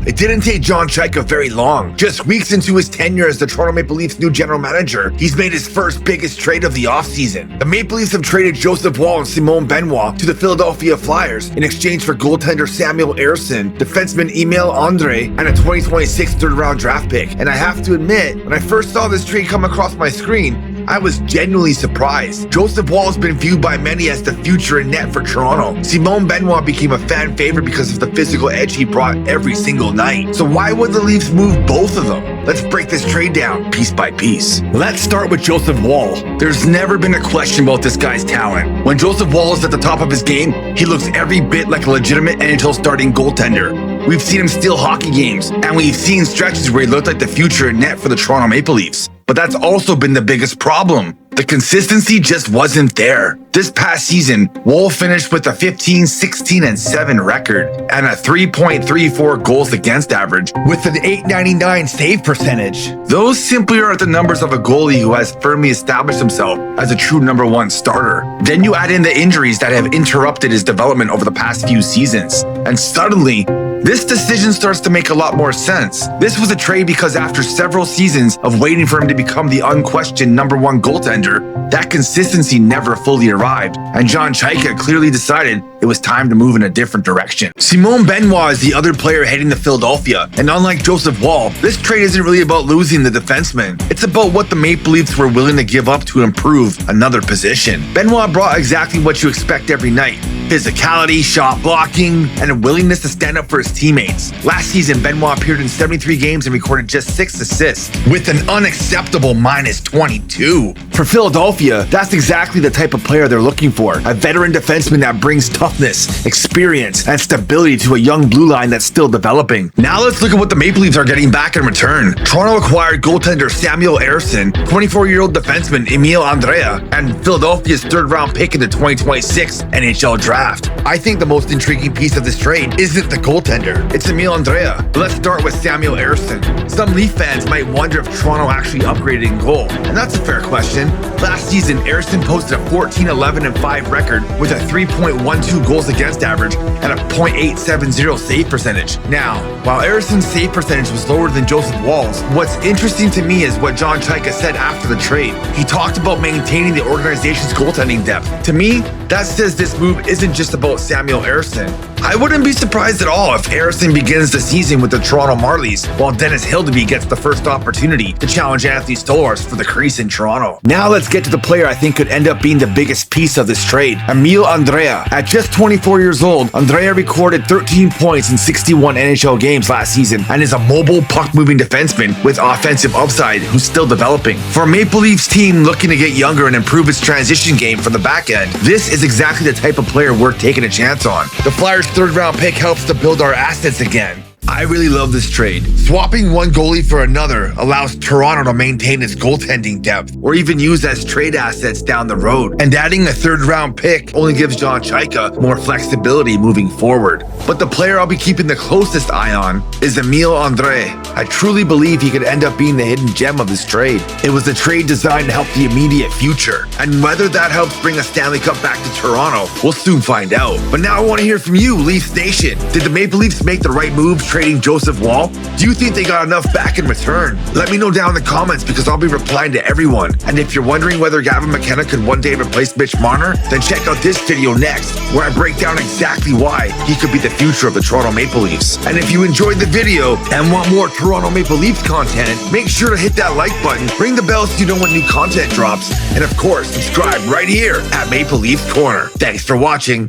It didn't take John Chaika very long. Just weeks into his tenure as the Toronto Maple Leafs' new general manager, he's made his first biggest trade of the offseason. The Maple Leafs have traded Joseph Woll and Simon Benoit to the Philadelphia Flyers in exchange for goaltender Samuel Ersson, defenseman Emil Andrae, and a 2026 third-round draft pick. And I have to admit, when I first saw this trade come across my screen, I was genuinely surprised. Joseph Woll has been viewed by many as the future in net for Toronto. Simon Benoit became a fan favorite because of the physical edge he brought every single night. So why would the Leafs move both of them? Let's break this trade down piece by piece. Let's start with Joseph Woll. There's never been a question about this guy's talent. When Joseph Woll is at the top of his game, he looks every bit like a legitimate NHL starting goaltender. We've seen him steal hockey games, and we've seen stretches where he looked like the future in net for the Toronto Maple Leafs. But that's also been the biggest problem. The consistency just wasn't there. This past season, Woll finished with a 15, 16, and 7 record and a 3.34 goals against average with an .899 save percentage. Those simply aren't the numbers of a goalie who has firmly established himself as a true number one starter. Then you add in the injuries that have interrupted his development over the past few seasons, and suddenly, this decision starts to make a lot more sense. This was a trade because after several seasons of waiting for him to become the unquestioned number one goaltender, that consistency never fully arrived, and John Chaika clearly decided it was time to move in a different direction. Simon Benoit is the other player heading to Philadelphia, and unlike Joseph Woll, this trade isn't really about losing the defenseman. It's about what the Maple Leafs were willing to give up to improve another position. Benoit brought exactly what you expect every night: physicality, shot blocking, and a willingness to stand up for his teammates. Last season, Benoit appeared in 73 games and recorded just 6 assists, with an unacceptable -22. For Philadelphia, that's exactly the type of player they're looking for: a veteran defenseman that brings toughness, experience, and stability to a young blue line that's still developing. Now let's look at what the Maple Leafs are getting back in return. Toronto acquired goaltender Samuel Ersson, 24-year-old defenseman Emil Andrae, and Philadelphia's third-round pick in the 2026 NHL draft. I think the most intriguing piece of this trade isn't the goaltender, it's Emil Andrae. But let's start with Samuel Ersson. Some Leaf fans might wonder if Toronto actually upgraded in goal, and that's a fair question. Last season, Ersson posted a 14-11-5 record with a 3.12 goals against average and a .870 save percentage. Now, while Ersson's save percentage was lower than Joseph Woll's, what's interesting to me is what John Chaika said after the trade. He talked about maintaining the organization's goaltending depth. To me, that says this move isn't just about Samuel Ersson. I wouldn't be surprised at all if Ersson begins the season with the Toronto Marlies, while Dennis Hildeby gets the first opportunity to challenge Anthony Stolarz for the crease in Toronto. Now let's get to the player I think could end up being the biggest piece of this trade: Emil Andrae. At just 24 years old, Andrae recorded 13 points in 61 NHL games last season and is a mobile, puck-moving defenseman with offensive upside who's still developing. For a Maple Leafs team looking to get younger and improve its transition game from the back end, this is exactly the type of player worth taking a chance on. The Flyers' third-round pick helps to build our assets again. I really love this trade. Swapping one goalie for another allows Toronto to maintain its goaltending depth or even use as trade assets down the road. And adding a third-round pick only gives John Chaika more flexibility moving forward. But the player I'll be keeping the closest eye on is Emil Andrae. I truly believe he could end up being the hidden gem of this trade. It was a trade designed to help the immediate future. And whether that helps bring a Stanley Cup back to Toronto, we'll soon find out. But now I want to hear from you, Leafs Nation. Did the Maple Leafs make the right move trading Joseph Woll? Do you think they got enough back in return? Let me know down in the comments because I'll be replying to everyone. And if you're wondering whether Gavin McKenna could one day replace Mitch Marner, then check out this video next, where I break down exactly why he could be the future of the Toronto Maple Leafs. And if you enjoyed the video and want more Toronto Maple Leafs content, make sure to hit that like button, ring the bell so you know when new content drops, and of course, subscribe right here at Maple Leafs Corner. Thanks for watching.